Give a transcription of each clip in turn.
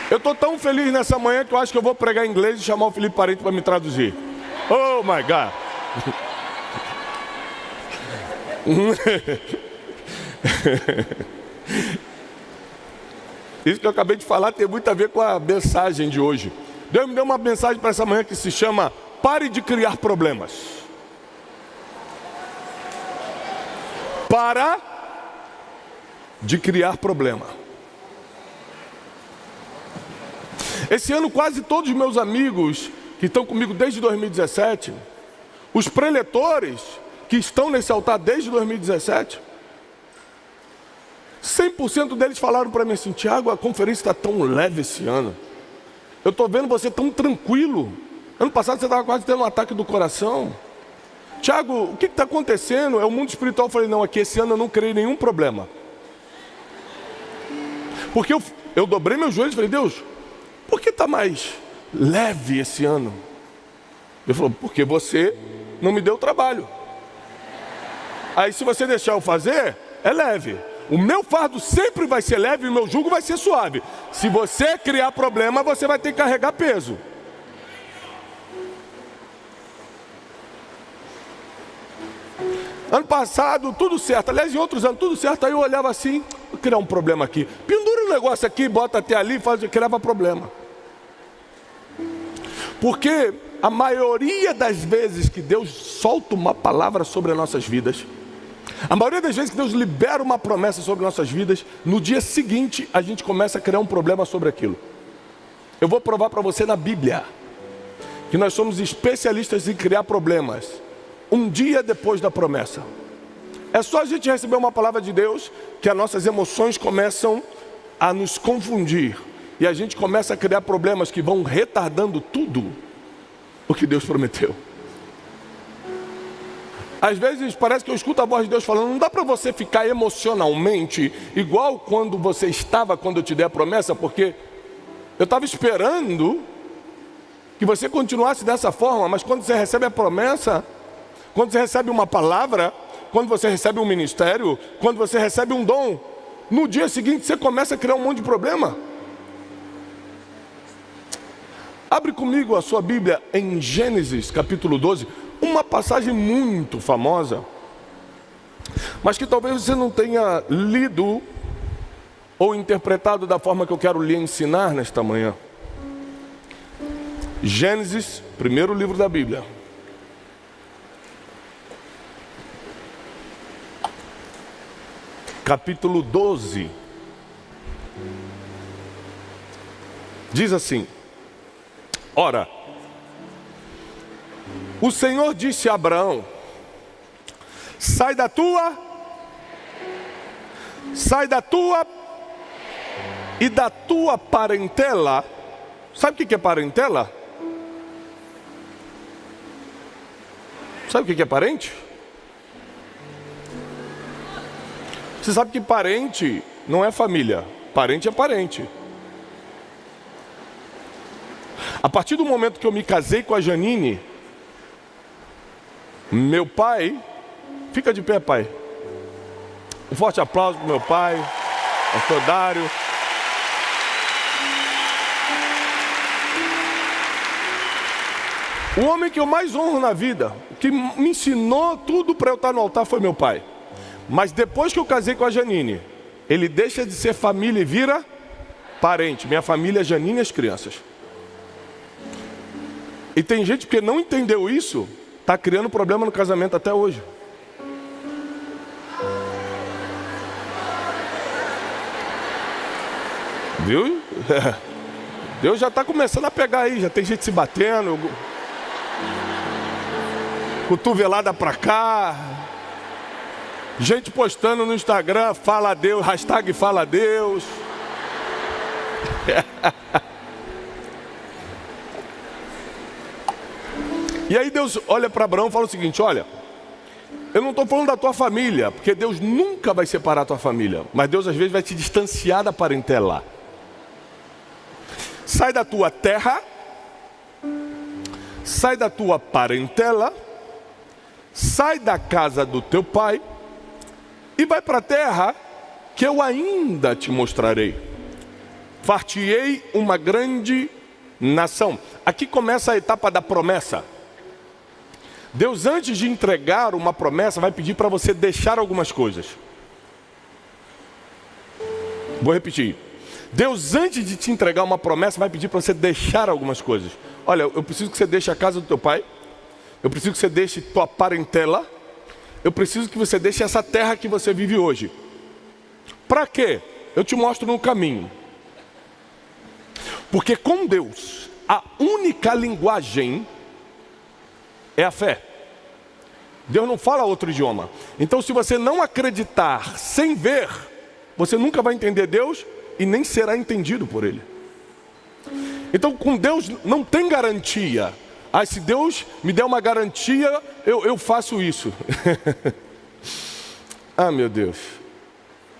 Eu estou tão feliz nessa manhã que eu acho que eu vou pregar em inglês e chamar o Felipe Parente para me traduzir. Oh my God! Isso que eu acabei de falar tem muito a ver com a mensagem de hoje. Deus me deu uma mensagem para essa manhã que se chama Pare de criar problemas. Para de criar problema. Esse ano quase todos os meus amigos que estão comigo desde 2017, os preletores que estão nesse altar desde 2017, 100% deles falaram para mim assim: Tiago, a conferência está tão leve esse ano. Eu estou vendo você tão tranquilo. Ano passado você estava quase tendo um ataque do coração. Tiago, o que está acontecendo? É o mundo espiritual. Eu falei: não, aqui esse ano eu não criei nenhum problema. Porque eu dobrei meus joelhos e falei: Deus, por que está mais leve esse ano? Ele falou: porque você não me deu trabalho. Aí se você deixar eu fazer, é leve. O meu fardo sempre vai ser leve e o meu jugo vai ser suave. Se você criar problema, você vai ter que carregar peso. Ano passado, tudo certo. Aliás, em outros anos, tudo certo. Aí eu olhava assim: vou criar um problema aqui. Pendura um negócio aqui, bota até ali, criava problema. Porque a maioria das vezes que Deus solta uma palavra sobre as nossas vidas, a maioria das vezes que Deus libera uma promessa sobre nossas vidas, no dia seguinte a gente começa a criar um problema sobre aquilo. Eu vou provar para você na Bíblia que nós somos especialistas em criar problemas um dia depois da promessa. É só a gente receber uma palavra de Deus que as nossas emoções começam a nos confundir e a gente começa a criar problemas que vão retardando tudo o que Deus prometeu. Às vezes parece que eu escuto a voz de Deus falando: não dá para você ficar emocionalmente igual quando você estava quando eu te dei a promessa, porque eu estava esperando que você continuasse dessa forma, mas quando você recebe a promessa, quando você recebe uma palavra, quando você recebe um ministério, quando você recebe um dom, no dia seguinte você começa a criar um monte de problema. Abre comigo a sua Bíblia em Gênesis capítulo 12, uma passagem muito famosa, mas que talvez você não tenha lido ou interpretado da forma que eu quero lhe ensinar nesta manhã. Gênesis, primeiro livro da Bíblia. Capítulo 12. Diz assim: ora, o Senhor disse a Abraão: sai da tua e da tua parentela. Sabe o que é parentela? Sabe o que é parente? Você sabe que parente não é família, parente é parente. A partir do momento que eu me casei com a Janine, meu pai, fica de pé, pai. Um forte aplauso para meu pai, pastor Dário. O homem que eu mais honro na vida, que me ensinou tudo para eu estar no altar, foi meu pai. Mas depois que eu casei com a Janine, ele deixa de ser família e vira parente. Minha família é Janine e as crianças. E tem gente que não entendeu isso, está criando problema no casamento até hoje. Viu? Deus já está começando a pegar aí, já tem gente se batendo, cotovelada para cá, gente postando no Instagram, fala a Deus, hashtag fala a Deus. E aí Deus olha para Abraão e fala o seguinte: olha, eu não estou falando da tua família, porque Deus nunca vai separar a tua família, mas Deus às vezes vai te distanciar da parentela. Sai da tua terra, sai da tua parentela, sai da casa do teu pai e vai para a terra que eu ainda te mostrarei. far-te-ei uma grande nação. Aqui começa a etapa da promessa. Deus, antes de entregar uma promessa, vai pedir para você deixar algumas coisas. Vou repetir. Deus, antes de te entregar uma promessa, vai pedir para você deixar algumas coisas. Olha, eu preciso que você deixe a casa do teu pai. Eu preciso que você deixe tua parentela. Eu preciso que você deixe essa terra que você vive hoje. Para quê? Eu te mostro no caminho. Porque com Deus, a única linguagem é a fé. Deus não fala outro idioma. Então, se você não acreditar sem ver, você nunca vai entender Deus e nem será entendido por Ele. Então, com Deus não tem garantia. Ah, se Deus me der uma garantia, eu faço isso. Ah, meu Deus.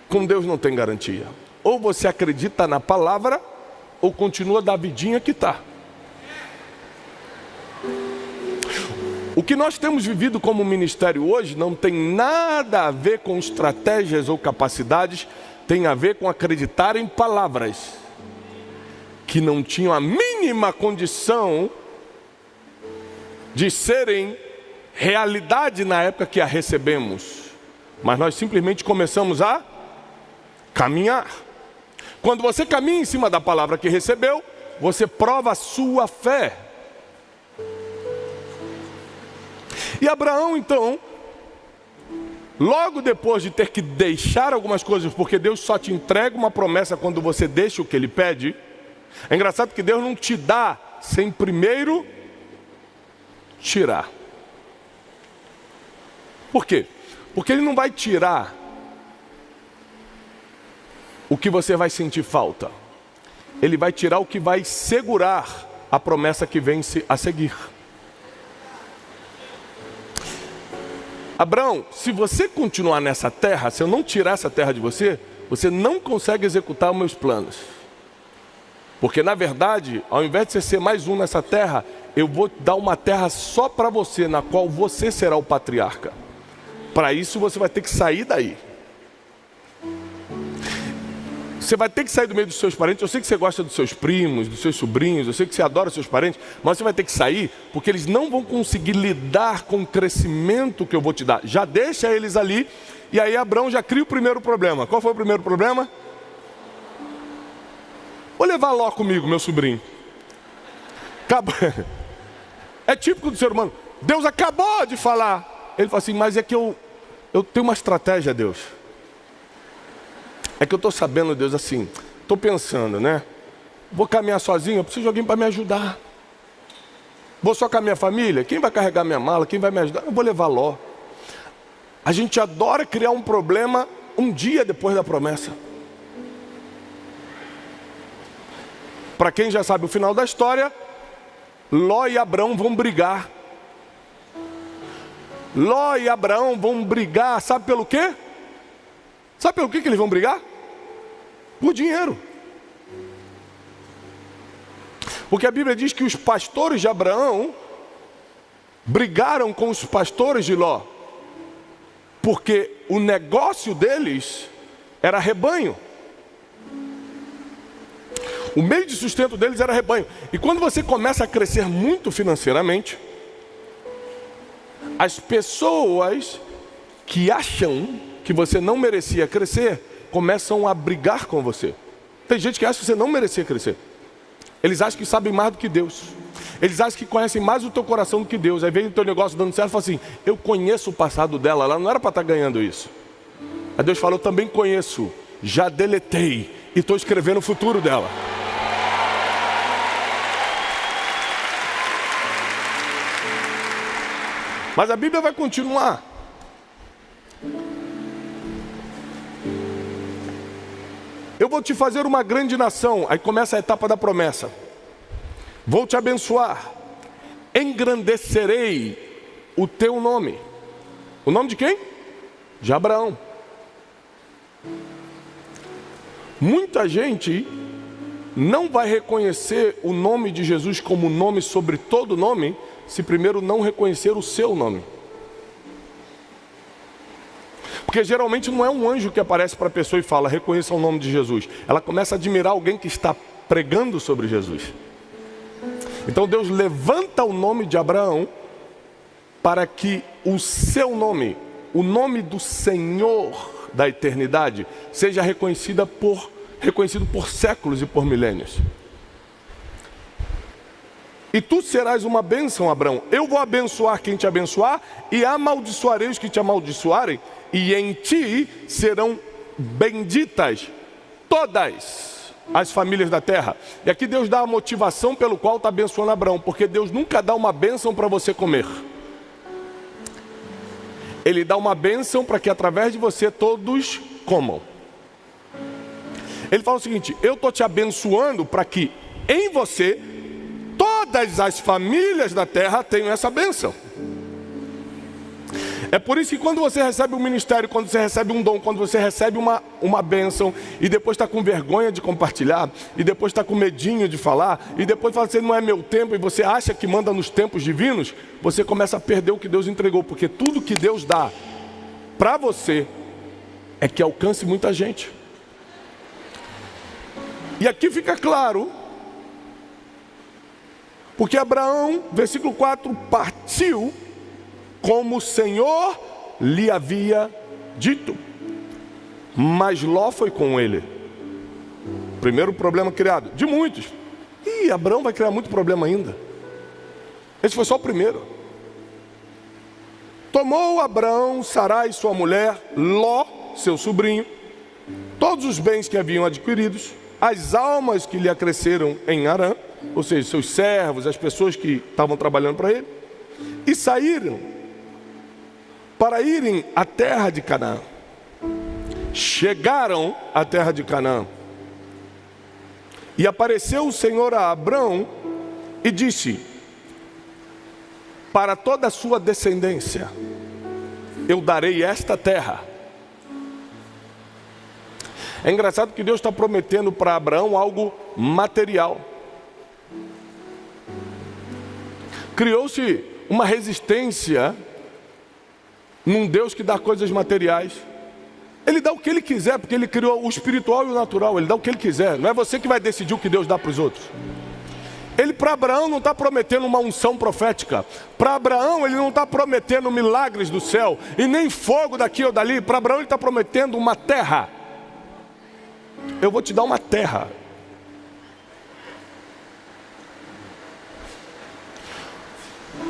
Com Deus não tem garantia. Ou você acredita na palavra, ou continua da vidinha que está. O que nós temos vivido como ministério hoje não tem nada a ver com estratégias ou capacidades, tem a ver com acreditar em palavras que não tinham a mínima condição de serem realidade na época que a recebemos. Mas nós simplesmente começamos a caminhar. Quando você caminha em cima da palavra que recebeu, você prova a sua fé. E Abraão, então, logo depois de ter que deixar algumas coisas, porque Deus só te entrega uma promessa quando você deixa o que Ele pede. É engraçado que Deus não te dá sem primeiro tirar. Por quê? Porque Ele não vai tirar o que você vai sentir falta. Ele vai tirar o que vai segurar a promessa que vem a seguir. Abraão, se você continuar nessa terra, se eu não tirar essa terra de você, você não consegue executar os meus planos. Porque na verdade, ao invés de você ser mais um nessa terra, eu vou dar uma terra só para você, na qual você será o patriarca. Para isso você vai ter que sair daí. Você vai ter que sair do meio dos seus parentes. Eu sei que você gosta dos seus primos, dos seus sobrinhos, eu sei que você adora seus parentes, mas você vai ter que sair, porque eles não vão conseguir lidar com o crescimento que eu vou te dar. Já deixa eles ali, e aí Abraão já cria o primeiro problema. Qual foi o primeiro problema? Vou levar Ló comigo, meu sobrinho. É típico do ser humano. Deus acabou de falar. Ele fala assim, mas é que eu tenho uma estratégia, Deus. É que eu estou sabendo, Deus, assim, estou pensando, né? Vou caminhar sozinho, eu preciso de alguém para me ajudar. Vou só com a minha família, quem vai carregar minha mala, quem vai me ajudar? Eu vou levar Ló. A gente adora criar um problema um dia depois da promessa. Para quem já sabe o final da história, Ló e Abraão vão brigar. Ló e Abraão vão brigar, sabe pelo quê? Sabe pelo que eles vão brigar? Por dinheiro. Porque a Bíblia diz que os pastores de Abraão brigaram com os pastores de Ló. Porque o negócio deles era rebanho. O meio de sustento deles era rebanho. E quando você começa a crescer muito financeiramente, as pessoas que acham que você não merecia crescer, começam a brigar com você. Tem gente que acha que você não merecia crescer. Eles acham que sabem mais do que Deus. Eles acham que conhecem mais o teu coração do que Deus. Aí vem o teu negócio dando certo e fala assim, eu conheço o passado dela, ela não era para estar ganhando isso. Aí Deus falou, eu também conheço, já deletei e estou escrevendo o futuro dela. Mas a Bíblia vai continuar. Eu vou te fazer uma grande nação. Aí começa a etapa da promessa. Vou te abençoar. Engrandecerei o teu nome. O nome de quem? De Abraão. Muita gente não vai reconhecer o nome de Jesus como nome sobre todo nome, se primeiro não reconhecer o seu nome. Porque geralmente não é um anjo que aparece para a pessoa e fala, reconheça o nome de Jesus. Ela começa a admirar alguém que está pregando sobre Jesus. Então Deus levanta o nome de Abraão para que o seu nome, o nome do Senhor da eternidade, seja reconhecido por séculos e por milênios. E tu serás uma bênção, Abraão. Eu vou abençoar quem te abençoar e amaldiçoarei os que te amaldiçoarem. E em ti serão benditas todas as famílias da terra. E aqui Deus dá a motivação pelo qual está abençoando Abraão. Porque Deus nunca dá uma bênção para você comer. Ele dá uma bênção para que através de você todos comam. Ele fala o seguinte, eu estou te abençoando para que em você todas as famílias da terra tenham essa bênção. É por isso que quando você recebe um ministério, quando você recebe um dom, quando você recebe uma bênção e depois está com vergonha de compartilhar, e depois está com medinho de falar, e depois fala assim, não é meu tempo, e você acha que manda nos tempos divinos, você começa a perder o que Deus entregou, porque tudo que Deus dá para você é que alcance muita gente. E aqui fica claro, porque Abraão, versículo 4, partiu como o Senhor lhe havia dito, mas Ló foi com ele. Primeiro problema criado, de muitos. E Abraão vai criar muito problema ainda. Esse foi só o primeiro. Tomou Abraão, Sarai, sua mulher, Ló, seu sobrinho, todos os bens que haviam adquiridos, as almas que lhe acresceram em Harã, ou seja, seus servos, as pessoas que estavam trabalhando para ele, e saíram para irem à terra de Canaã. Chegaram à terra de Canaã. E apareceu o Senhor a Abraão e disse, para toda a sua descendência, eu darei esta terra. É engraçado que Deus está prometendo para Abraão algo material. Criou-se uma resistência num Deus que dá coisas materiais. Ele dá o que Ele quiser, porque Ele criou o espiritual e o natural. Ele dá o que Ele quiser. Não é você que vai decidir o que Deus dá para os outros. Ele para Abraão não está prometendo uma unção profética. Para Abraão ele não está prometendo milagres do céu e nem fogo daqui ou dali. Para Abraão ele está prometendo uma terra. Eu vou te dar uma terra.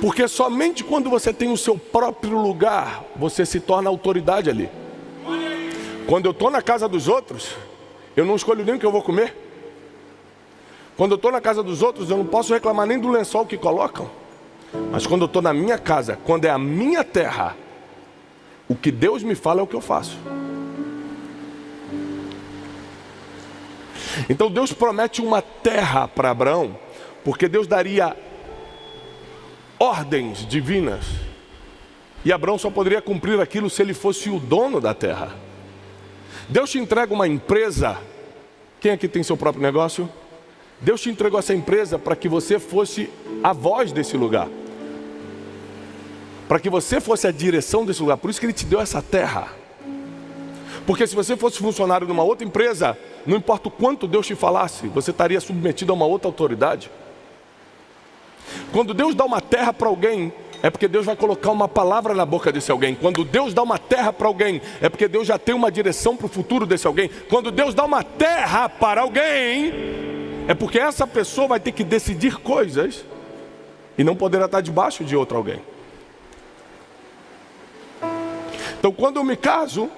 Porque somente quando você tem o seu próprio lugar, você se torna autoridade ali. Quando eu estou na casa dos outros, eu não escolho nem o que eu vou comer. Quando eu estou na casa dos outros, eu não posso reclamar nem do lençol que colocam. Mas quando eu estou na minha casa, quando é a minha terra, o que Deus me fala é o que eu faço. Então Deus promete uma terra para Abraão, porque Deus daria ordens divinas. E Abraão só poderia cumprir aquilo se ele fosse o dono da terra. Deus te entrega uma empresa. Quem aqui tem seu próprio negócio? Deus te entregou essa empresa para que você fosse a voz desse lugar, para que você fosse a direção desse lugar. Por isso que Ele te deu essa terra. Porque se você fosse funcionário de uma outra empresa, não importa o quanto Deus te falasse, você estaria submetido a uma outra autoridade. Quando Deus dá uma terra para alguém, é porque Deus vai colocar uma palavra na boca desse alguém. Quando Deus dá uma terra para alguém, é porque Deus já tem uma direção para o futuro desse alguém. Quando Deus dá uma terra para alguém, é porque essa pessoa vai ter que decidir coisas e não poderá estar debaixo de outro alguém. Então quando eu me caso,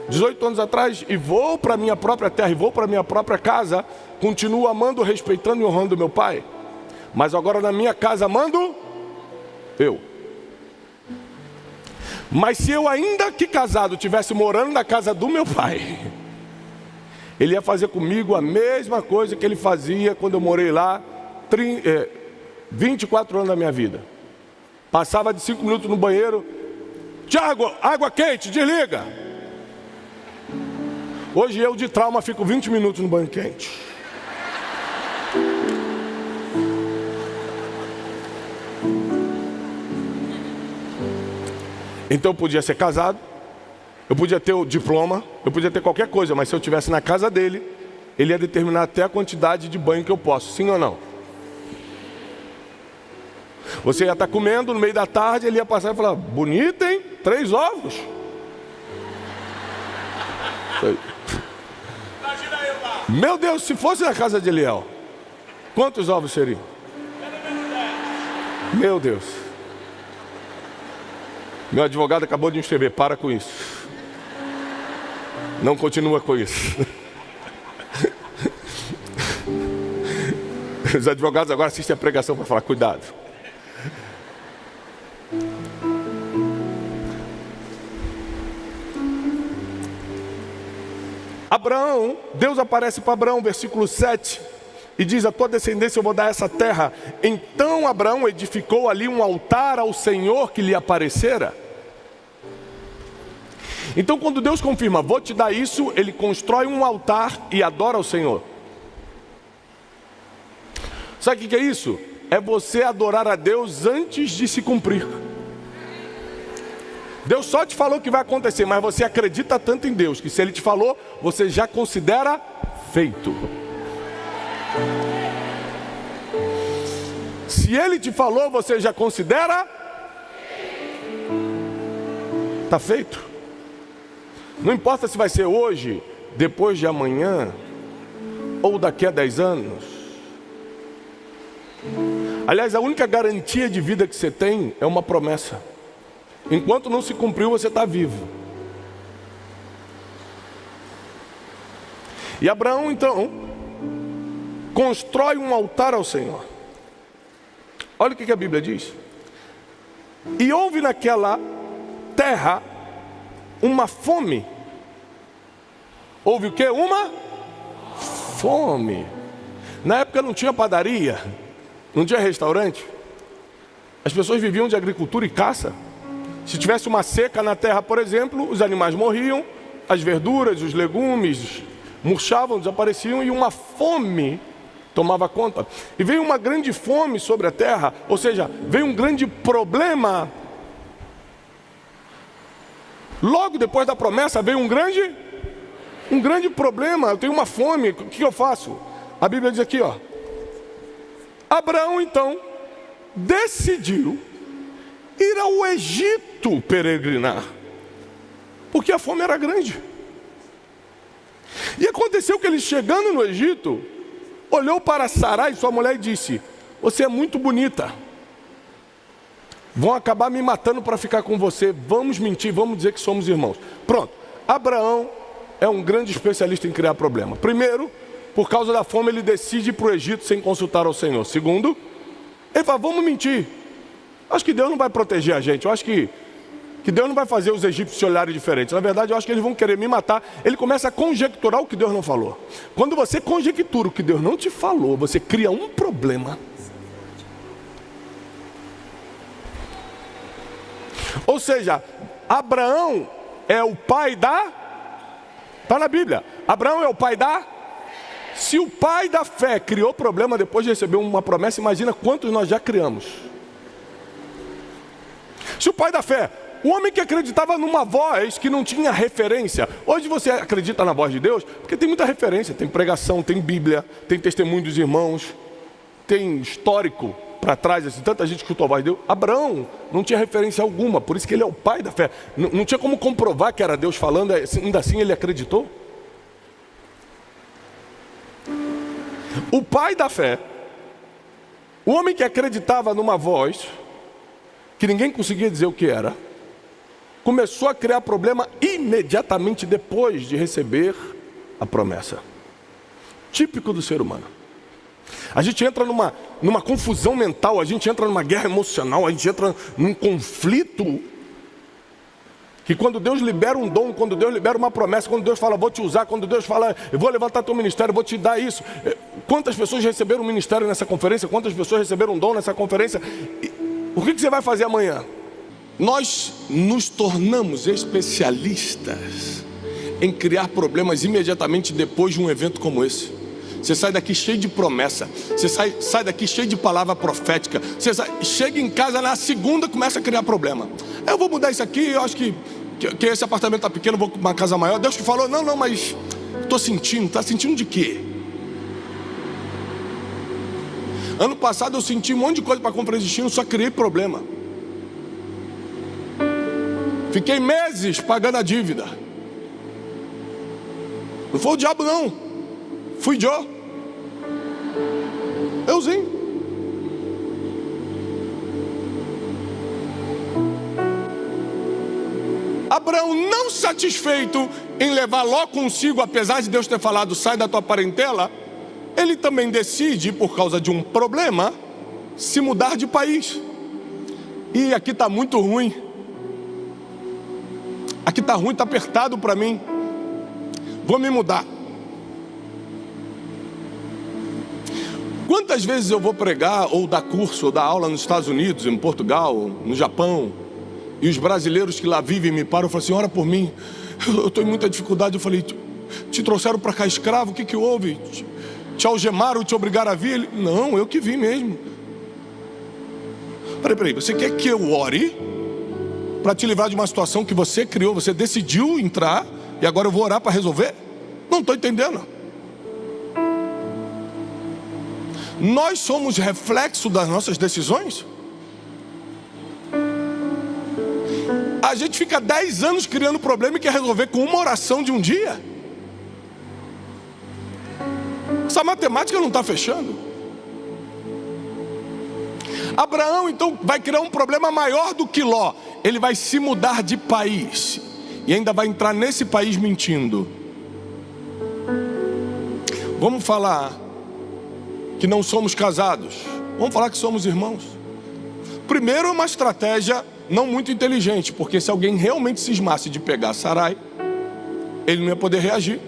18 anos atrás, e vou para a minha própria terra, e vou para a minha própria casa, continuo amando, respeitando e honrando meu pai. Mas agora na minha casa mando eu. Mas se eu ainda que casado estivesse morando na casa do meu pai, ele ia fazer comigo a mesma coisa que ele fazia quando eu morei lá 24 anos da minha vida. Passava de 5 minutos no banheiro. Tiago, água quente, desliga. Hoje eu de trauma fico 20 minutos no banho quente. Então eu podia ser casado, Eu podia ter o diploma, eu podia ter qualquer coisa, mas se eu estivesse na casa dele, ele ia determinar até a quantidade de banho que eu posso, sim ou não? Você ia estar comendo no meio da tarde, ele ia passar e falar: bonito, hein? 3 ovos. Meu Deus, se fosse na casa de Eliel, quantos ovos seriam? Meu Deus. Meu advogado acabou de me escrever: para com isso. Não continua com isso. Os advogados agora assistem a pregação para falar: cuidado. Abraão, Deus aparece para Abraão, versículo 7, e diz: a tua descendência eu vou dar essa terra. Então Abraão edificou ali um altar ao Senhor que lhe aparecera. Então quando Deus confirma: vou te dar isso, ele constrói um altar e adora ao Senhor. Sabe o que é isso? É você adorar a Deus antes de se cumprir. Deus só te falou que vai acontecer, mas você acredita tanto em Deus que se Ele te falou, você já considera feito. Se Ele te falou, você já considera está feito. Não importa se vai ser hoje, depois de amanhã, ou daqui a 10 anos. Aliás, a única garantia de vida que você tem é uma promessa. Enquanto não se cumpriu, você está vivo. E Abraão então constrói um altar ao Senhor. Olha o que a Bíblia diz: e houve naquela terra uma fome. Houve o que? Uma fome. Na época não tinha padaria, não tinha restaurante. As pessoas viviam de agricultura e caça. Se tivesse uma seca na terra, por exemplo, os animais morriam, as verduras, os legumes murchavam, desapareciam, e uma fome tomava conta. E veio uma grande fome sobre a terra, ou seja, veio um grande problema. Logo depois da promessa veio um grande problema. Eu tenho uma fome, o que eu faço? A Bíblia diz aqui, ó: Abraão então decidiu ir ao Egito peregrinar, porque a fome era grande. E aconteceu que ele, chegando no Egito, olhou para Sarai, sua mulher, e disse: você é muito bonita, vão acabar me matando para ficar com você, vamos mentir, vamos dizer que somos irmãos. Pronto, Abraão é um grande especialista em criar problema. Primeiro, por causa da fome, ele decide ir para o Egito sem consultar ao Senhor. Segundo, ele fala: vamos mentir. Acho que Deus não vai proteger a gente. Eu acho que Deus não vai fazer os egípcios se olharem diferentes. Na verdade, eu acho que eles vão querer me matar. Ele começa a conjecturar o que Deus não falou. Quando você conjectura o que Deus não te falou, você cria um problema. Ou seja, Abraão é o pai da... Está na Bíblia. Abraão é o pai da... Se o pai da fé criou problema depois de receber uma promessa, imagina quantos nós já criamos. Se o pai da fé, o homem que acreditava numa voz que não tinha referência. Hoje você acredita na voz de Deus porque tem muita referência, tem pregação, tem Bíblia, tem testemunho dos irmãos, tem histórico para trás, assim, tanta gente escutou a voz de Deus. Abraão não tinha referência alguma, por isso que ele é o pai da fé. Não tinha como comprovar que era Deus falando, ainda assim ele acreditou. O pai da fé, o homem que acreditava numa voz que ninguém conseguia dizer o que era, começou a criar problema imediatamente depois de receber a promessa. Típico do ser humano. A gente entra numa confusão mental, a gente entra numa guerra emocional, a gente entra num conflito, que quando Deus libera um dom, quando Deus libera uma promessa, quando Deus fala: vou te usar, quando Deus fala: eu vou levantar teu ministério, vou te dar isso. Quantas pessoas receberam um ministério nessa conferência? Quantas pessoas receberam um dom nessa conferência? O que você vai fazer amanhã? Nós nos tornamos especialistas em criar problemas imediatamente depois de um evento como esse. Você sai daqui cheio de promessa, você sai daqui cheio de palavra profética, chega em casa na segunda, começa a criar problema. Eu vou mudar isso aqui, eu acho que que esse apartamento está pequeno, vou para uma casa maior. Deus te falou, não, mas estou sentindo. Está sentindo de quê? Ano passado eu senti um monte de coisa para a conferência de destino, só criei problema. Fiquei meses pagando a dívida. Não foi o diabo não, fui euzinho. Abraão, não satisfeito em levar Ló consigo, apesar de Deus ter falado, sai da tua parentela, ele também decide, por causa de um problema, se mudar de país. E aqui está muito ruim. Aqui está ruim, está apertado para mim. Vou me mudar. Quantas vezes eu vou pregar, ou dar curso, ou dar aula nos Estados Unidos, em Portugal, no Japão, e os brasileiros que lá vivem me param e falam assim, ora por mim, eu estou em muita dificuldade. Eu falei, te trouxeram para cá escravo, o que houve? Te algemaram, te obrigaram a vir? Ele, não, eu que vim mesmo. Peraí, você quer que eu ore para te livrar de uma situação que você criou, você decidiu entrar, e agora eu vou orar para resolver? Não estou entendendo. Nós somos reflexo das nossas decisões? A gente fica 10 anos criando problema e quer resolver com uma oração de um dia? Essa matemática não está fechando. Abraão então vai criar um problema maior do que Ló. Ele vai se mudar de país e ainda vai entrar nesse país mentindo. Vamos falar que não somos casados, vamos falar que somos irmãos. Primeiro, é uma estratégia não muito inteligente, porque se alguém realmente cismasse de pegar Sarai, ele não ia poder reagir.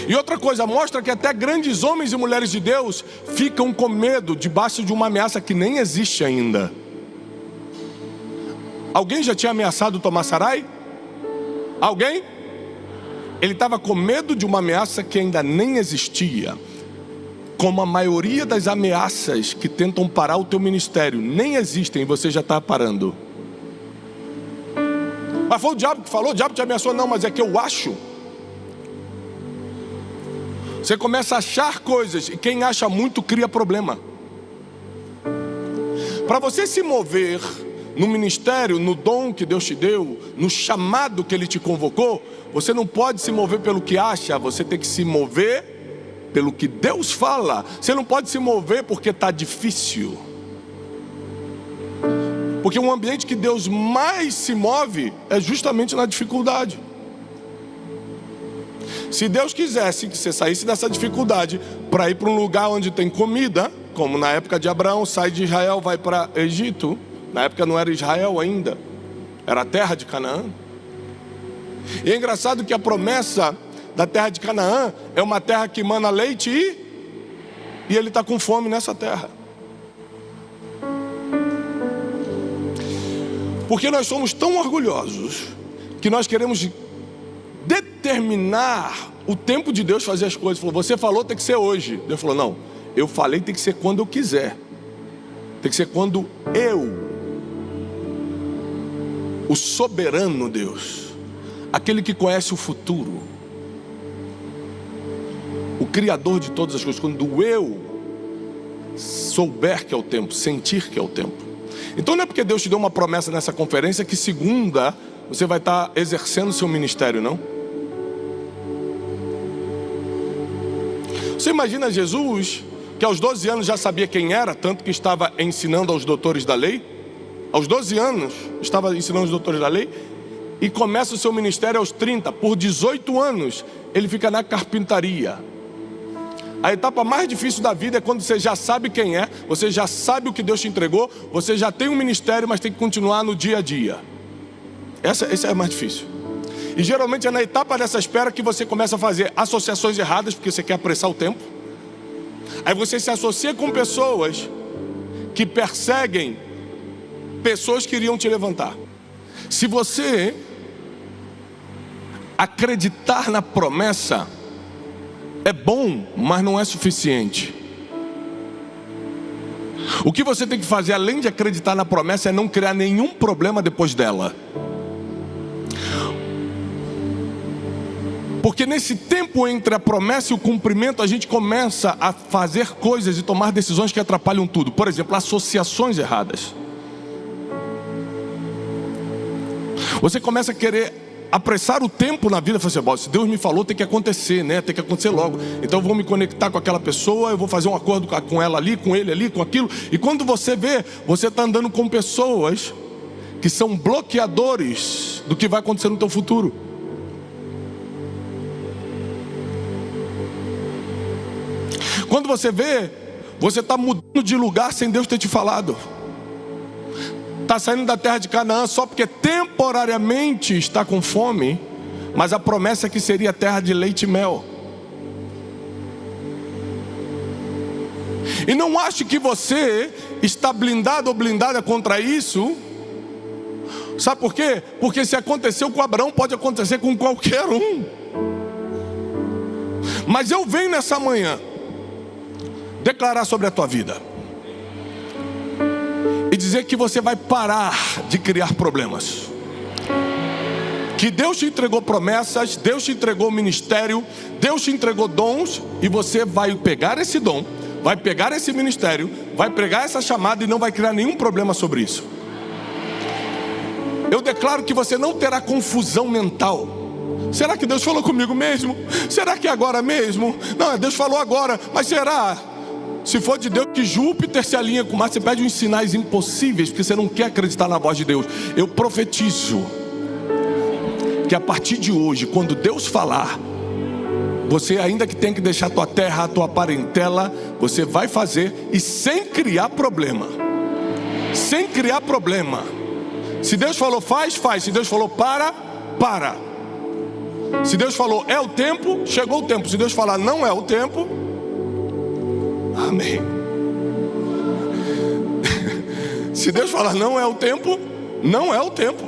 E outra coisa, mostra que até grandes homens e mulheres de Deus ficam com medo debaixo de uma ameaça que nem existe ainda. Alguém já tinha ameaçado tomar Sarai? Alguém? Ele estava com medo de uma ameaça que ainda nem existia. Como a maioria das ameaças que tentam parar o teu ministério nem existem, e você já está parando. Mas foi o diabo que falou, o diabo te ameaçou. Não, mas é que eu acho. Você começa a achar coisas, e quem acha muito cria problema. Para você se mover no ministério, no dom que Deus te deu, no chamado que Ele te convocou, você não pode se mover pelo que acha, você tem que se mover pelo que Deus fala. Você não pode se mover porque está difícil. Porque um ambiente que Deus mais se move é justamente na dificuldade. Se Deus quisesse que você saísse dessa dificuldade para ir para um lugar onde tem comida, como na época de Abraão, sai de Israel, vai para Egito. Na época não era Israel ainda, era a terra de Canaã. E é engraçado que a promessa da terra de Canaã é uma terra que emana leite e ele está com fome nessa terra. Porque nós somos tão orgulhosos que nós queremos determinar o tempo de Deus fazer as coisas. Você falou, tem que ser hoje. Deus falou, não, eu falei, tem que ser quando eu quiser. Tem que ser quando o soberano Deus, aquele que conhece o futuro, o Criador de todas as coisas, quando eu souber que é o tempo, sentir que é o tempo. Então não é porque Deus te deu uma promessa nessa conferência que segunda você vai estar exercendo o seu ministério, não. Você imagina Jesus, que aos 12 anos já sabia quem era, tanto que estava ensinando aos doutores da lei. Aos 12 anos estava ensinando os doutores da lei, e começa o seu ministério aos 30. Por 18 anos ele fica na carpintaria. A etapa mais difícil da vida é quando você já sabe quem é, você já sabe o que Deus te entregou, você já tem um ministério, mas tem que continuar no dia a dia. Essa é a mais difícil. E geralmente é na etapa dessa espera que você começa a fazer associações erradas, porque você quer apressar o tempo. Aí você se associa com pessoas que perseguem pessoas que iriam te levantar. Se você acreditar na promessa, é bom, mas não é suficiente. O que você tem que fazer, além de acreditar na promessa, é não criar nenhum problema depois dela. Porque nesse tempo entre a promessa e o cumprimento, a gente começa a fazer coisas e tomar decisões que atrapalham tudo. Por exemplo, associações erradas. Você começa a querer apressar o tempo na vida. Você fala assim, se Deus me falou, tem que acontecer, né? Tem que acontecer logo. Então eu vou me conectar com aquela pessoa, eu vou fazer um acordo com ela ali, com ele ali, com aquilo. E quando você vê, você está andando com pessoas que são bloqueadores do que vai acontecer no teu futuro. Quando você vê, você está mudando de lugar sem Deus ter te falado. Está saindo da terra de Canaã só porque temporariamente está com fome, mas a promessa é que seria terra de leite e mel. E não ache que você está blindado ou blindada contra isso. Sabe por quê? Porque se aconteceu com Abraão, pode acontecer com qualquer um. Mas eu venho nessa manhã declarar sobre a tua vida e dizer que você vai parar de criar problemas. Que Deus te entregou promessas, Deus te entregou ministério, Deus te entregou dons, e você vai pegar esse dom, vai pegar esse ministério, vai pegar essa chamada e não vai criar nenhum problema sobre isso. Eu declaro que você não terá confusão mental. Será que Deus falou comigo mesmo? Será que é agora mesmo? Não, Deus falou agora, mas será? Se for de Deus, que Júpiter se alinha com Marte. Você pede uns sinais impossíveis, porque você não quer acreditar na voz de Deus. Eu profetizo que a partir de hoje, quando Deus falar, você, ainda que tenha que deixar a tua terra, a tua parentela, você vai fazer, e sem criar problema. Sem criar problema. Se Deus falou faz, faz. Se Deus falou para, para. Se Deus falou é o tempo, chegou o tempo. Se Deus falar não é o tempo, amém. Se Deus falar não é o tempo, não é o tempo.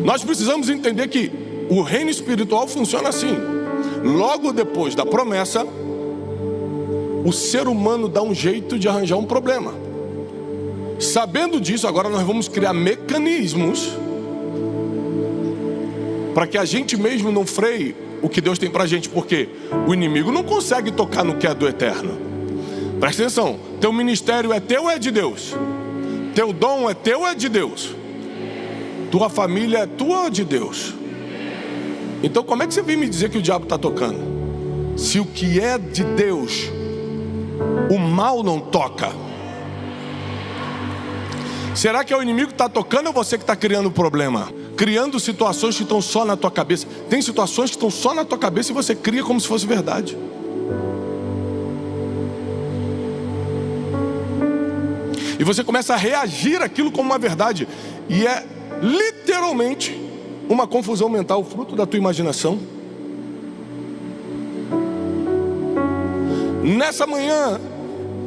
Nós precisamos entender que o reino espiritual funciona assim. Logo depois da promessa, o ser humano dá um jeito de arranjar um problema. Sabendo disso, agora nós vamos criar mecanismos para que a gente mesmo não freie o que Deus tem pra gente, porque o inimigo não consegue tocar no que é do eterno. Presta atenção, teu ministério é teu ou é de Deus? Teu dom é teu ou é de Deus? Tua família é tua ou é de Deus? Então como é que você vem me dizer que o diabo está tocando? Se o que é de Deus, o mal não toca. Será que é o inimigo que está tocando ou você que está criando o problema? Criando situações que estão só na tua cabeça. Tem situações que estão só na tua cabeça e você cria como se fosse verdade. E você começa a reagir àquilo como uma verdade. E é literalmente uma confusão mental, fruto da tua imaginação. Nessa manhã,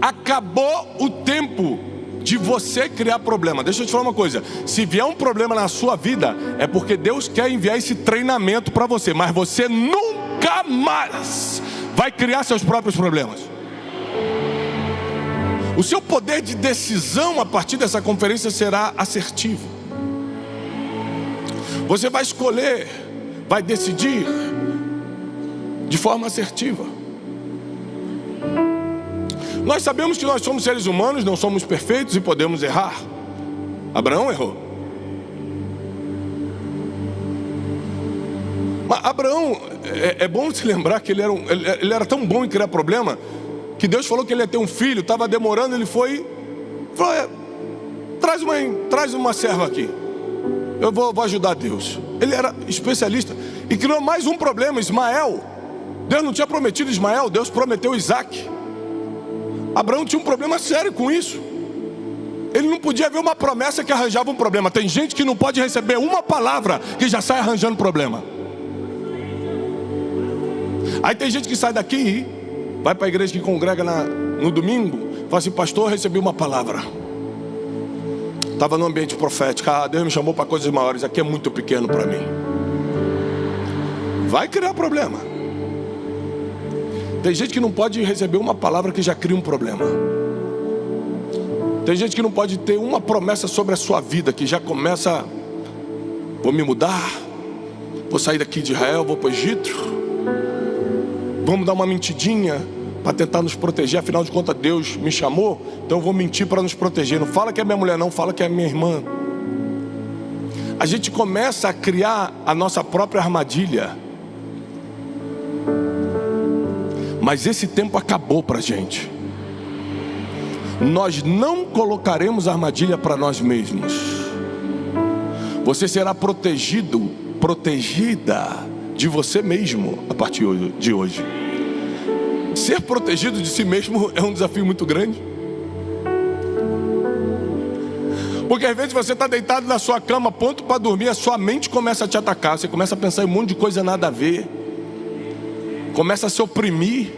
acabou o tempo de você criar problema. Deixa eu te falar uma coisa. Se vier um problema na sua vida, é porque Deus quer enviar esse treinamento para você. Mas você nunca mais vai criar seus próprios problemas. O seu poder de decisão a partir dessa conferência será assertivo. Você vai escolher, vai decidir de forma assertiva. Nós sabemos que nós somos seres humanos, não somos perfeitos e podemos errar. Abraão errou. Mas Abraão, é bom se lembrar que ele era tão bom em criar problema, que Deus falou que ele ia ter um filho, estava demorando, ele falou, traz uma serva aqui, eu vou ajudar Deus. Ele era especialista e criou mais um problema, Ismael. Deus não tinha prometido Ismael, Deus prometeu Isaac. Abraão tinha um problema sério com isso. Ele não podia ver uma promessa que arranjava um problema. Tem gente que não pode receber uma palavra que já sai arranjando problema. Aí tem gente que sai daqui, vai para a igreja que congrega no domingo, fala assim, pastor, eu recebi uma palavra. Estava no ambiente profético, Deus me chamou para coisas maiores, aqui é muito pequeno para mim. Vai criar problema. Tem gente que não pode receber uma palavra que já cria um problema. Tem gente que não pode ter uma promessa sobre a sua vida, que já começa: vou me mudar, vou sair daqui de Israel, vou para o Egito, vamos dar uma mentidinha para tentar nos proteger, afinal de contas Deus me chamou, então eu vou mentir para nos proteger. Não fala que é minha mulher, não, fala que é minha irmã. A gente começa a criar a nossa própria armadilha. Mas esse tempo acabou para a gente. Nós não colocaremos armadilha para nós mesmos. Você será protegido, protegida de você mesmo a partir de hoje. Ser protegido de si mesmo é um desafio muito grande. Porque às vezes você está deitado na sua cama, pronto para dormir, a sua mente começa a te atacar. Você começa a pensar em um monte de coisa nada a ver. Começa a se oprimir.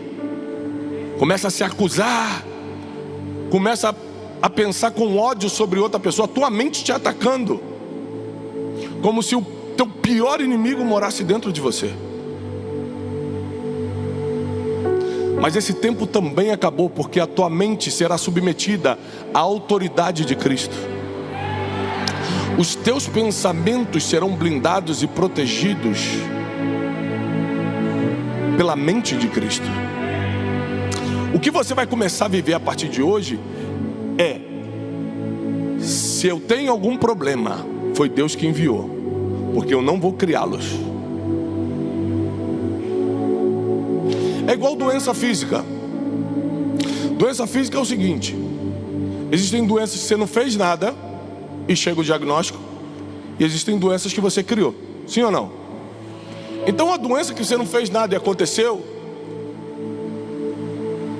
Começa a se acusar. Começa a pensar com ódio sobre outra pessoa. A tua mente te atacando. Como se o teu pior inimigo morasse dentro de você. Mas esse tempo também acabou, porque a tua mente será submetida à autoridade de Cristo. Os teus pensamentos serão blindados e protegidos pela mente de Cristo. O que você vai começar a viver a partir de hoje é: se eu tenho algum problema, foi Deus que enviou, porque eu não vou criá-los. É igual doença física. Doença física é o seguinte: existem doenças que você não fez nada e chega o diagnóstico, e existem doenças que você criou. Sim ou não? Então a doença que você não fez nada e aconteceu,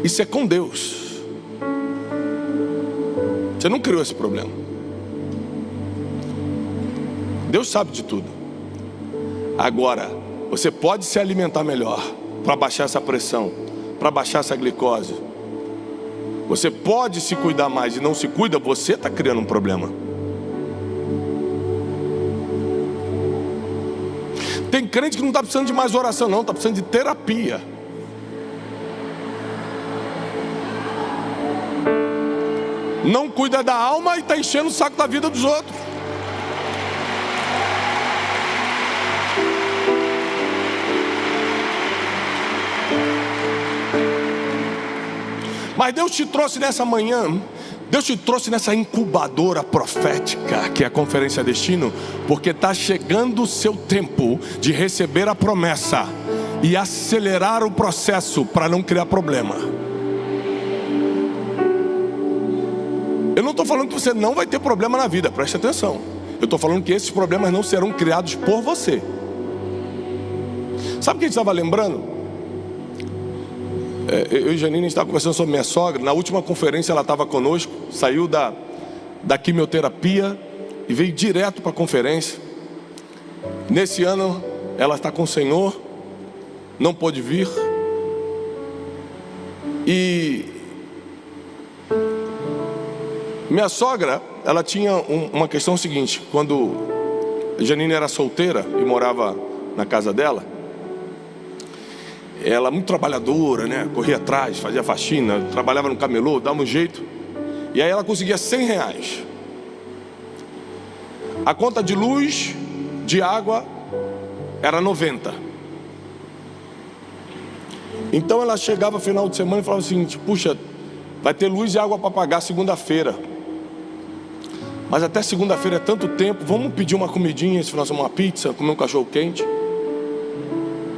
isso é com Deus. Você não criou esse problema. Deus sabe de tudo. Agora, você pode se alimentar melhor para baixar essa pressão, para baixar essa glicose. Você pode se cuidar mais e não se cuida, você está criando um problema. Tem crente que não está precisando de mais oração, não, está precisando de terapia. Não cuida da alma e está enchendo o saco da vida dos outros. Mas Deus te trouxe nessa manhã, Deus te trouxe nessa incubadora profética, que é a Conferência Destino, porque está chegando o seu tempo de receber a promessa e acelerar o processo para não criar problema. Eu não estou falando que você não vai ter problema na vida, preste atenção. Eu estou falando que esses problemas não serão criados por você. Sabe o que a gente estava lembrando? Eu e Janine, a gente estava conversando sobre minha sogra. Na última conferência ela estava conosco, saiu da quimioterapia e veio direto para a conferência. Nesse ano ela está com o Senhor, não pôde vir. E minha sogra, ela tinha uma questão seguinte: quando a Janine era solteira e morava na casa dela, ela muito trabalhadora, né? Corria atrás, fazia faxina, trabalhava no camelô, dava um jeito. E aí ela conseguia R$100. A conta de luz, de água, era 90. Então ela chegava no final de semana e falava assim: puxa, vai ter luz e água para pagar segunda-feira. Mas até segunda-feira é tanto tempo, vamos pedir uma comidinha, esse final de semana, uma pizza, comer um cachorro quente.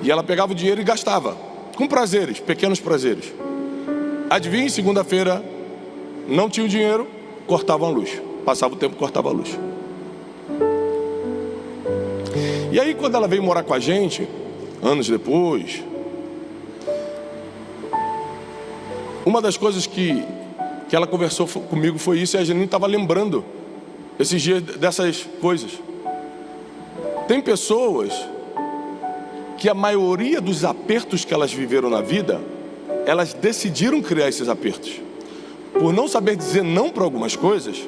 E ela pegava o dinheiro e gastava, com prazeres, pequenos prazeres. Adivinhe, segunda-feira não tinha o dinheiro, cortavam a luz. Passava o tempo, cortava a luz. E aí quando ela veio morar com a gente, anos depois, uma das coisas que ela conversou comigo foi isso, e a Janine estava lembrando esses dias dessas coisas. Tem pessoas que a maioria dos apertos que elas viveram na vida, elas decidiram criar esses apertos. Por não saber dizer não para algumas coisas,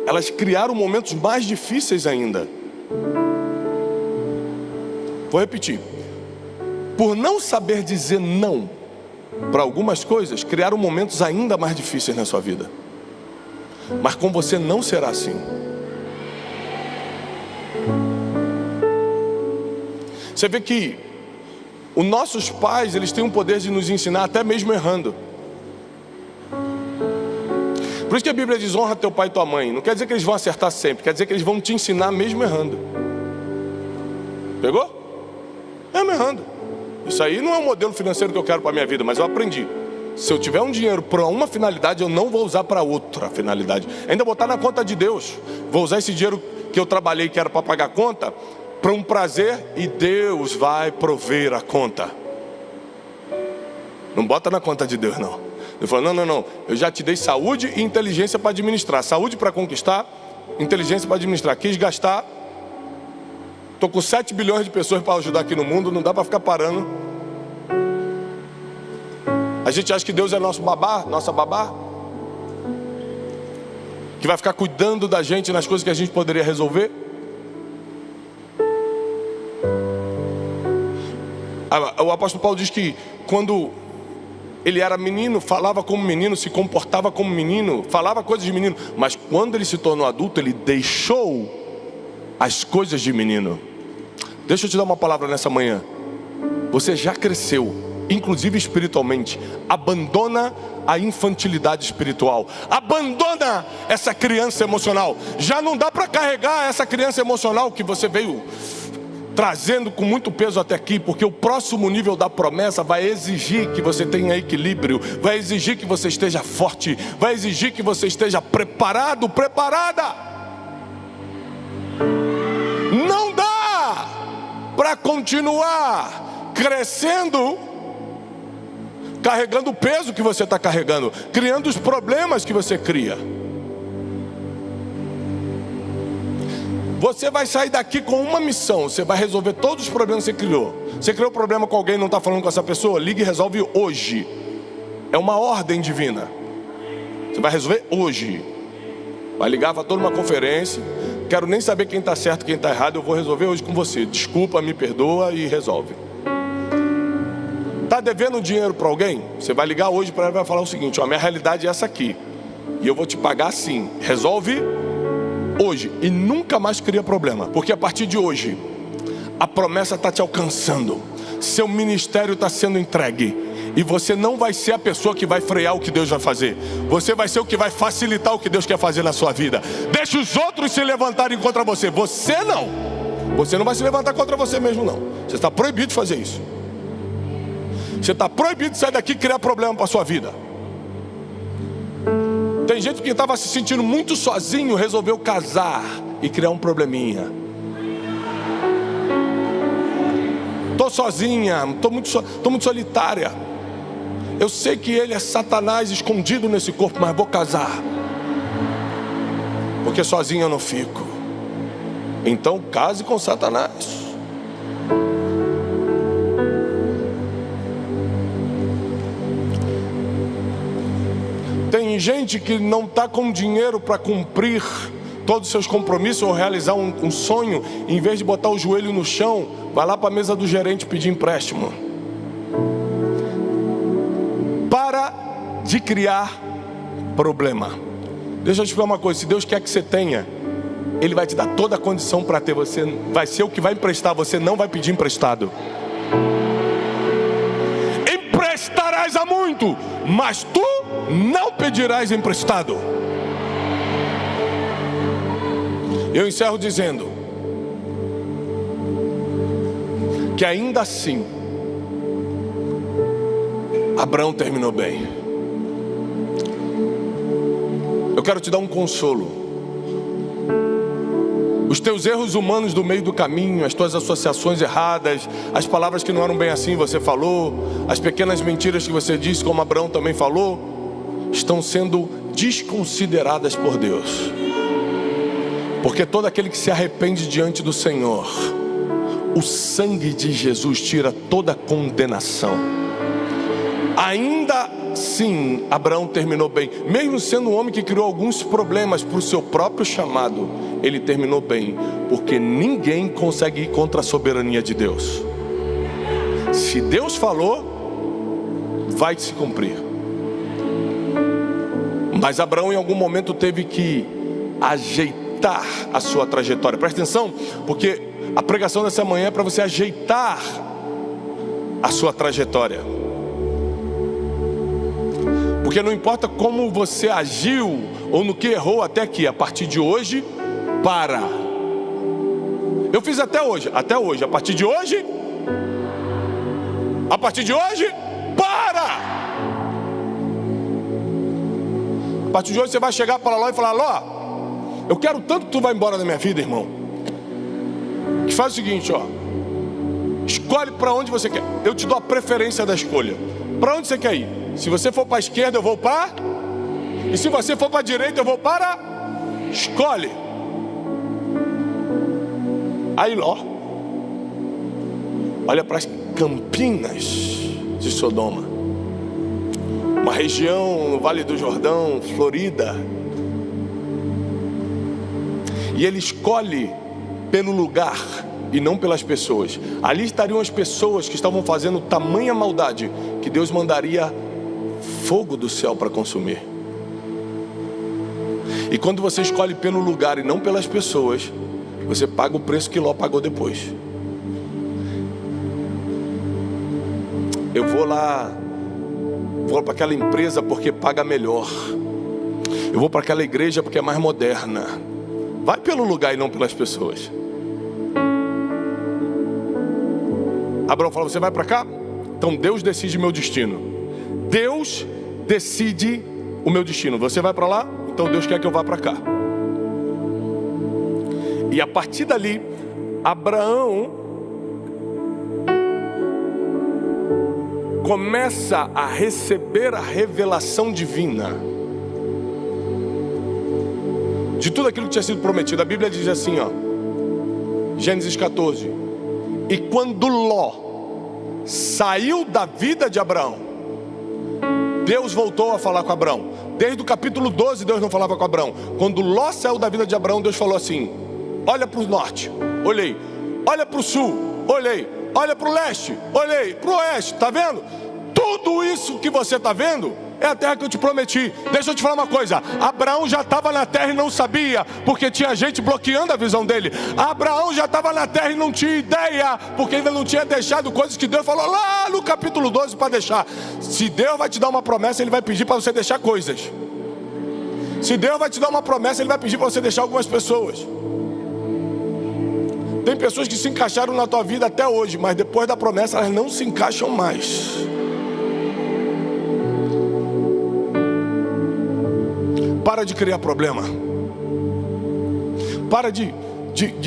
elas criaram momentos mais difíceis ainda. Vou repetir. Por não saber dizer não para algumas coisas, criaram momentos ainda mais difíceis na sua vida. Mas com você não será assim. Você vê que os nossos pais, eles têm o poder de nos ensinar até mesmo errando. Por isso que a Bíblia diz: honra teu pai e tua mãe. Não quer dizer que eles vão acertar sempre, quer dizer que eles vão te ensinar mesmo errando. Pegou? Mesmo errando. Isso aí não é um modelo financeiro que eu quero para a minha vida, mas eu aprendi. Se eu tiver um dinheiro para uma finalidade, eu não vou usar para outra finalidade. Ainda botar na conta de Deus. Vou usar esse dinheiro que eu trabalhei, que era para pagar a conta, para um prazer, e Deus vai prover a conta. Não bota na conta de Deus, não. Ele falou: não, eu já te dei saúde e inteligência para administrar. Saúde para conquistar, inteligência para administrar. Quis gastar. Estou com 7 bilhões de pessoas para ajudar aqui no mundo, não dá para ficar parando. A gente acha que Deus é nosso babá, nossa babá, que vai ficar cuidando da gente nas coisas que a gente poderia resolver. O apóstolo Paulo diz que quando ele era menino, falava como menino, se comportava como menino, falava coisas de menino. Mas quando ele se tornou adulto, ele deixou as coisas de menino. Deixa eu te dar uma palavra nessa manhã. Você já cresceu, inclusive espiritualmente. Abandona a infantilidade espiritual. Abandona essa criança emocional. Já não dá para carregar essa criança emocional que você veio trazendo com muito peso até aqui, porque o próximo nível da promessa vai exigir que você tenha equilíbrio, vai exigir que você esteja forte, vai exigir que você esteja preparado, preparada. Não dá para continuar crescendo carregando o peso que você está carregando, criando os problemas que você cria. Você vai sair daqui com uma missão. Você vai resolver todos os problemas que você criou. Você criou problema com alguém e não está falando com essa pessoa? Ligue e resolve hoje. É uma ordem divina. Você vai resolver hoje. Vai ligar para toda uma conferência. Quero nem saber quem está certo e quem está errado. Eu vou resolver hoje com você. Desculpa, me perdoa e resolve. Está devendo dinheiro para alguém? Você vai ligar hoje para ela e vai falar o seguinte: ó, minha realidade é essa aqui, e eu vou te pagar assim. Resolve hoje e nunca mais cria problema, porque a partir de hoje a promessa está te alcançando, seu ministério está sendo entregue, e você não vai ser a pessoa que vai frear o que Deus vai fazer. Você vai ser o que vai facilitar o que Deus quer fazer na sua vida. Deixa os outros se levantarem contra você. Você não vai se levantar contra você mesmo, não. Você está proibido de fazer isso. Você está proibido de sair daqui e criar problema para a sua vida. Tem gente que estava se sentindo muito sozinho, resolveu casar e criar um probleminha. Estou sozinha, estou muito solitária. Eu sei que ele é Satanás escondido nesse corpo, mas vou casar, porque sozinho eu não fico. Então case com Satanás. Tem gente que não está com dinheiro para cumprir todos os seus compromissos ou realizar um sonho. Em vez de botar o joelho no chão, vai lá para a mesa do gerente pedir empréstimo. Para de criar problema. Deixa eu te falar uma coisa: se Deus quer que você tenha, Ele vai te dar toda a condição para ter. Você vai ser o que vai emprestar, você não vai pedir emprestado. Emprestarás a muito, mas tu não pedirás emprestado. Eu encerro dizendo que ainda assim Abraão terminou bem. Eu quero te dar um consolo. Os teus erros humanos do meio do caminho, as tuas associações erradas, as palavras que não eram bem assim você falou, as pequenas mentiras que você disse, como Abraão também falou, estão sendo desconsideradas por Deus. Porque todo aquele que se arrepende diante do Senhor, o sangue de Jesus tira toda condenação. Ainda sim, Abraão terminou bem. Mesmo sendo um homem que criou alguns problemas para o seu próprio chamado, ele terminou bem, porque ninguém consegue ir contra a soberania de Deus. Se Deus falou, vai se cumprir. Mas Abraão em algum momento teve que ajeitar a sua trajetória. Presta atenção, porque a pregação dessa manhã é para você ajeitar a sua trajetória. Porque não importa como você agiu ou no que errou até aqui, a partir de hoje, para. Eu fiz até hoje, a partir de hoje, para. A partir de hoje você vai chegar para Ló e falar: Ló, eu quero tanto que tu vá embora da minha vida, irmão, que faz o seguinte, ó, escolhe para onde você quer. Eu te dou a preferência da escolha. Para onde você quer ir? Se você for para a esquerda, eu vou para. E se você for para a direita, eu vou para. Escolhe. Aí Ló olha para as campinas de Sodoma, uma região no Vale do Jordão, florida. E ele escolhe pelo lugar e não pelas pessoas. Ali estariam as pessoas que estavam fazendo tamanha maldade que Deus mandaria fogo do céu para consumir. E quando você escolhe pelo lugar e não pelas pessoas, você paga o preço que Ló pagou depois. Eu vou lá, vou para aquela empresa porque paga melhor. Eu vou para aquela igreja porque é mais moderna. Vai pelo lugar e não pelas pessoas. Abraão falou: você vai para cá? Então Deus decide meu destino. Deus decide o meu destino. Você vai para lá? Então Deus quer que eu vá para cá. E a partir dali, Abraão começa a receber a revelação divina de tudo aquilo que tinha sido prometido. A Bíblia diz assim, ó, Gênesis 14: e quando Ló saiu da vida de Abraão, Deus voltou a falar com Abraão. Desde o capítulo 12 Deus não falava com Abraão. Quando Ló saiu da vida de Abraão, Deus falou assim: olha para o norte, olhei. Olha para o sul, olhei. Olha para o leste, olhei. Para o oeste, está vendo? Tudo isso que você está vendo é a terra que eu te prometi. Deixa eu te falar uma coisa: Abraão já estava na terra e não sabia, porque tinha gente bloqueando a visão dele. Abraão já estava na terra e não tinha ideia, porque ainda não tinha deixado coisas que Deus falou lá no capítulo 12 para deixar. Se Deus vai te dar uma promessa, Ele vai pedir para você deixar coisas. Se Deus vai te dar uma promessa, Ele vai pedir para você deixar algumas pessoas. Tem pessoas que se encaixaram na tua vida até hoje, mas depois da promessa elas não se encaixam mais. Para de criar problema. Para de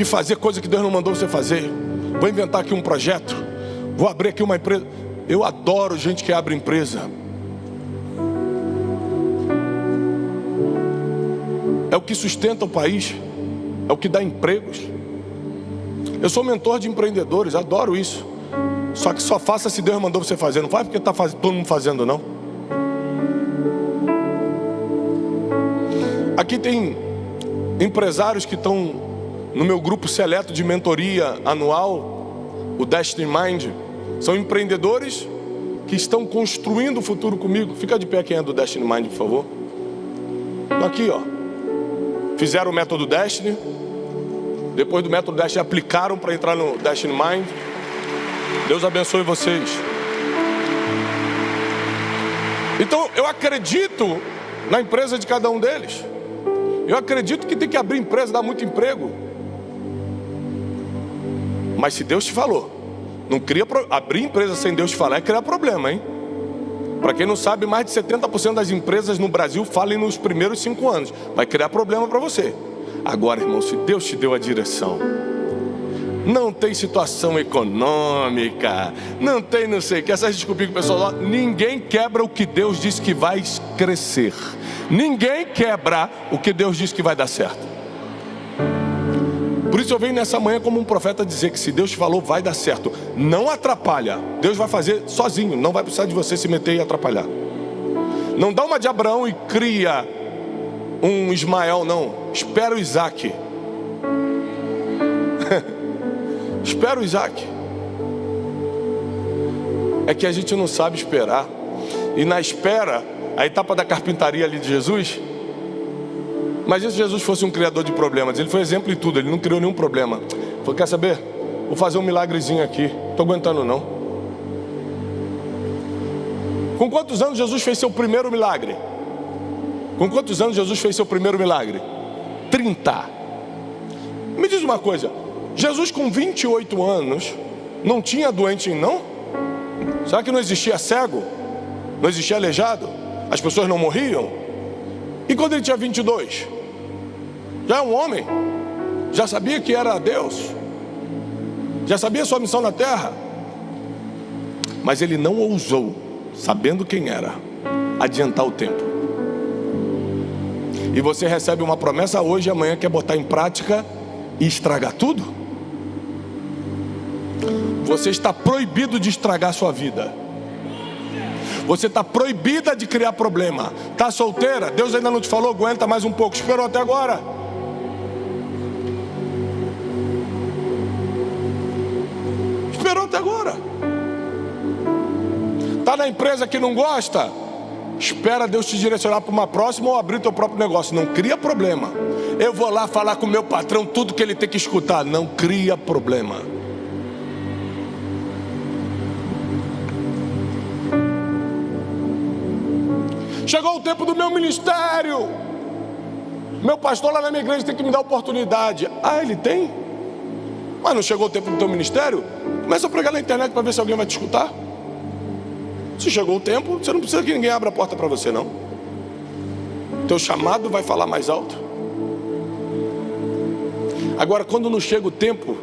fazer coisa que Deus não mandou você fazer. Vou inventar aqui um projeto. Vou abrir aqui uma empresa. Eu adoro gente que abre empresa. É o que sustenta o país. É o que dá empregos. Eu sou mentor de empreendedores, adoro isso. Só que só faça se Deus mandou você fazer. Não faz porque está todo mundo fazendo, não. Aqui tem empresários que estão no meu grupo seleto de mentoria anual, o Destiny Mind. São empreendedores que estão construindo o futuro comigo. Fica de pé quem é do Destiny Mind, por favor. Aqui, ó. Fizeram o método Destiny. Depois do método Destiny, aplicaram para entrar no Destiny Mind. Deus abençoe vocês. Então, eu acredito na empresa de cada um deles. Eu acredito que tem que abrir empresa, dar muito emprego. Mas se Deus te falou, não cria abrir empresa sem Deus te falar é criar problema, hein? Para quem não sabe, mais de 70% das empresas no Brasil falem nos primeiros 5 anos. Vai criar problema para você. Agora, irmão, se Deus te deu a direção, não tem situação econômica, não tem não sei o que, essas desculpas que o pessoal fala, ninguém quebra o que Deus disse que vai crescer. Ninguém quebra o que Deus disse que vai dar certo. Por isso eu venho nessa manhã como um profeta dizer que se Deus te falou, vai dar certo. Não atrapalha, Deus vai fazer sozinho, não vai precisar de você se meter e atrapalhar. Não dá uma de Abraão e cria um Ismael, não. Espera o Isaac. Espera o Isaac. É que a gente não sabe esperar. E na espera, a etapa da carpintaria ali de Jesus. Imagina se Jesus fosse um criador de problemas. Ele foi exemplo em tudo, ele não criou nenhum problema. Falou, quer saber? Vou fazer um milagrezinho aqui, estou aguentando não. Com quantos anos Jesus fez seu primeiro milagre? Com quantos anos Jesus fez seu primeiro milagre? 30. Me diz uma coisa, Jesus com 28 anos não tinha doente não? Será que não existia cego? Não existia aleijado? As pessoas não morriam? E quando ele tinha 22? Já é um homem? Já sabia que era Deus? Já sabia sua missão na terra? Mas ele não ousou, sabendo quem era, adiantar o tempo. E você recebe uma promessa hoje e amanhã quer botar em prática e estragar tudo? Você está proibido de estragar a sua vida. Você está proibida de criar problema. Está solteira? Deus ainda não te falou? Aguenta mais um pouco. Esperou até agora. Esperou até agora. Está na empresa que não gosta? Espera Deus te direcionar para uma próxima ou abrir teu próprio negócio. Não cria problema. Eu vou lá falar com o meu patrão tudo que ele tem que escutar. Não cria problema. Chegou o tempo do meu ministério. Meu pastor lá na minha igreja tem que me dar oportunidade. Ah, ele tem? Mas não chegou o tempo do teu ministério? Começa a pregar na internet para ver se alguém vai te escutar. Se chegou o tempo, você não precisa que ninguém abra a porta para você não. Teu chamado vai falar mais alto. Agora, quando não chega o tempo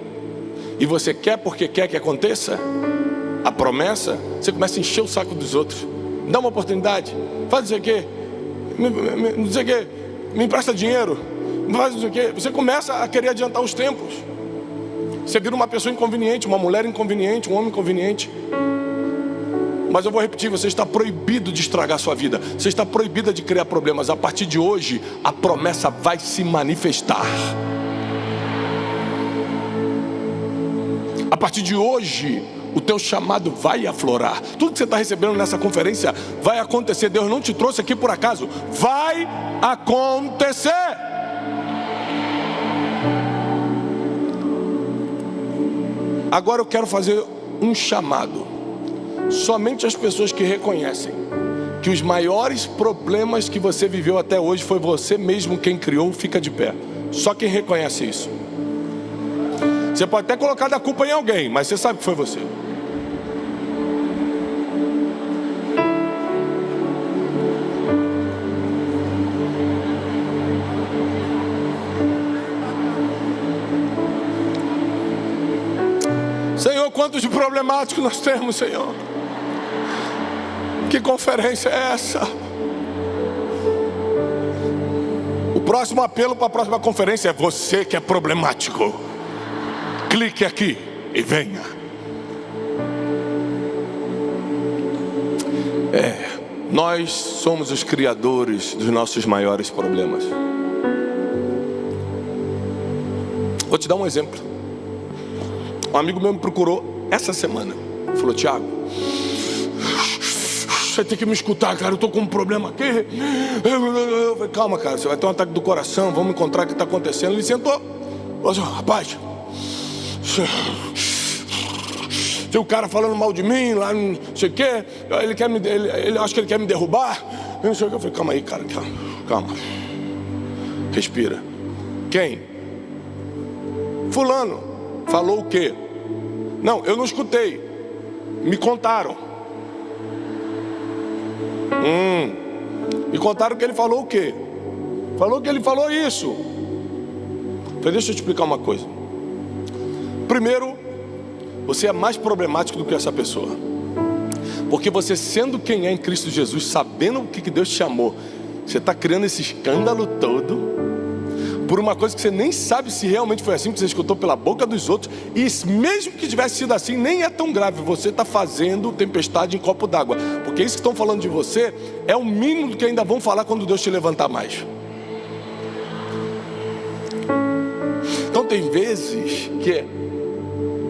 e você quer porque quer que aconteça a promessa, você começa a encher o saco dos outros. Dá uma oportunidade, faz não sei o quê, não sei o quê, me empresta dinheiro, faz não sei o quê. Você começa a querer adiantar os tempos. Você vira uma pessoa inconveniente, uma mulher inconveniente, um homem inconveniente. Mas eu vou repetir, você está proibido de estragar a sua vida. Você está proibida de criar problemas. A partir de hoje, a promessa vai se manifestar. A partir de hoje, o teu chamado vai aflorar. Tudo que você está recebendo nessa conferência vai acontecer. Deus não te trouxe aqui por acaso. Vai acontecer. Agora eu quero fazer um chamado. Somente as pessoas que reconhecem que os maiores problemas que você viveu até hoje foi você mesmo quem criou, fica de pé. Só quem reconhece isso. Você pode até colocar a culpa em alguém, mas você sabe que foi você. Senhor, quantos problemáticos nós temos, Senhor. Que conferência é essa? O próximo apelo para a próxima conferência é você que é problemático. Clique aqui e venha. Nós somos os criadores dos nossos maiores problemas. Vou te dar um exemplo. Um amigo meu me procurou essa semana. Falou, Tiago, você tem que me escutar, cara, eu tô com um problema aqui. Eu falei, calma, cara, você vai ter um ataque do coração, vamos encontrar o que está acontecendo. Ele sentou, falou assim, rapaz, tem o cara falando mal de mim, lá não sei o quê, ele acha que ele quer me derrubar. Eu não sei o que. Eu falei, calma aí, cara, calma. Respira. Quem? Fulano. Falou o quê? Não, eu não escutei. Me contaram. Me contaram que ele falou o quê? Falou que ele falou isso. Falei, deixa eu te explicar uma coisa. Primeiro, você é mais problemático do que essa pessoa. Porque você sendo quem é em Cristo Jesus, sabendo o que Deus te chamou, você está criando esse escândalo todo por uma coisa que você nem sabe se realmente foi assim, que você escutou pela boca dos outros. E mesmo que tivesse sido assim, nem é tão grave. Você está fazendo tempestade em copo d'água. Porque isso que estão falando de você é o mínimo do que ainda vão falar quando Deus te levantar mais. Então tem vezes que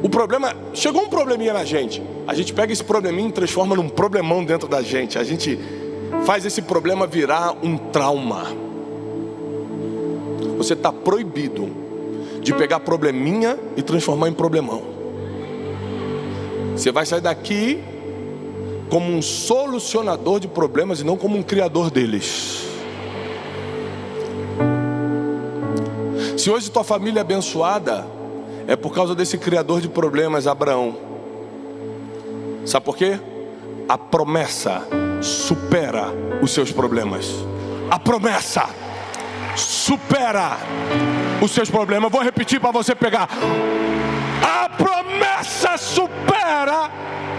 o problema, chegou um probleminha na gente, a gente pega esse probleminha e transforma num problemão dentro da gente. A gente faz esse problema virar um trauma. Você está proibido de pegar probleminha e transformar em problemão. Você vai sair daqui como um solucionador de problemas e não como um criador deles. Se hoje tua família é abençoada, é por causa desse criador de problemas, Abraão. Sabe por quê? A promessa supera os seus problemas. A promessa supera os seus problemas. Vou repetir para você pegar. A promessa supera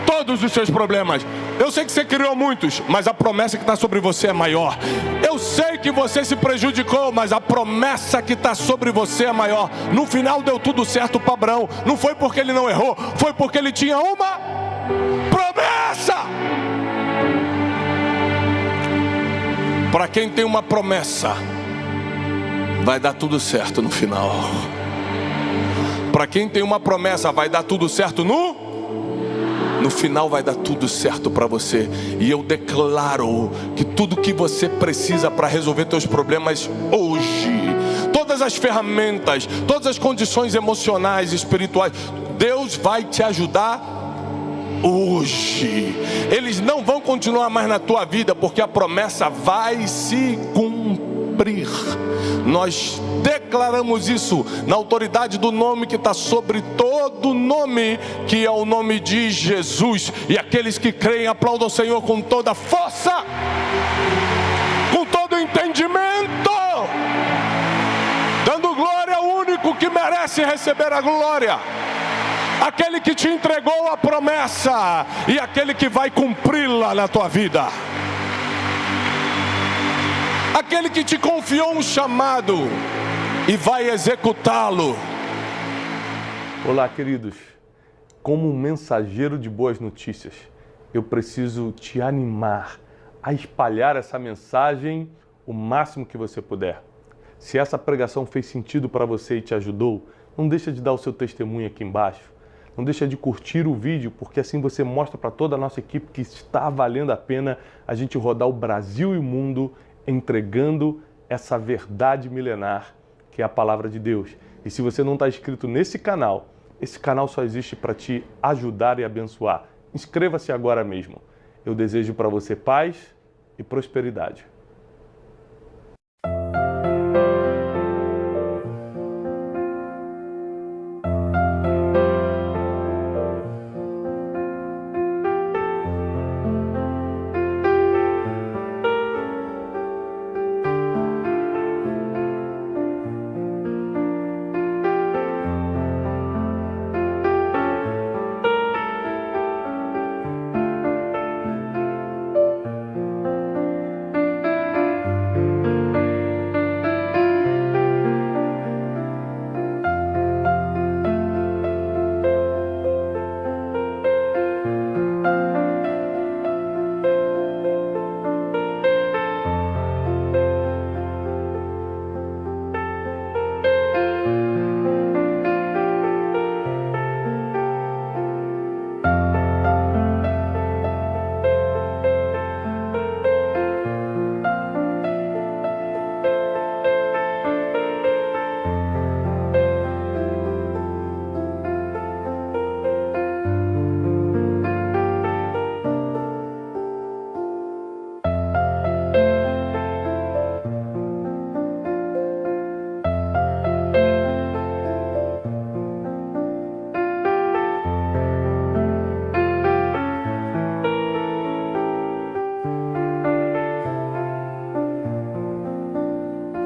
todos os seus problemas. Eu sei que você criou muitos, mas a promessa que está sobre você é maior. Eu sei que você se prejudicou, mas a promessa que está sobre você é maior. No final deu tudo certo para Abraão. Não foi porque ele não errou, foi porque ele tinha uma promessa. Para quem tem uma promessa, vai dar tudo certo no final. Para quem tem uma promessa, vai dar tudo certo no final, vai dar tudo certo para você. E eu declaro que tudo que você precisa para resolver teus problemas hoje, todas as ferramentas, todas as condições emocionais, espirituais, Deus vai te ajudar hoje. Eles não vão continuar mais na tua vida, porque a promessa vai se cumprir. Nós declaramos isso na autoridade do nome que está sobre todo nome, que é o nome de Jesus. E aqueles que creem aplaudam o Senhor com toda força, com todo entendimento, dando glória ao único que merece receber a glória, aquele que te entregou a promessa e aquele que vai cumpri-la na tua vida, aquele que te confiou um chamado e vai executá-lo. Olá, queridos. Como um mensageiro de boas notícias, eu preciso te animar a espalhar essa mensagem o máximo que você puder. Se essa pregação fez sentido para você e te ajudou, não deixa de dar o seu testemunho aqui embaixo. Não deixa de curtir o vídeo, porque assim você mostra para toda a nossa equipe que está valendo a pena a gente rodar o Brasil e o mundo entregando essa verdade milenar que é a palavra de Deus. E se você não está inscrito nesse canal, esse canal só existe para te ajudar e abençoar. Inscreva-se agora mesmo. Eu desejo para você paz e prosperidade.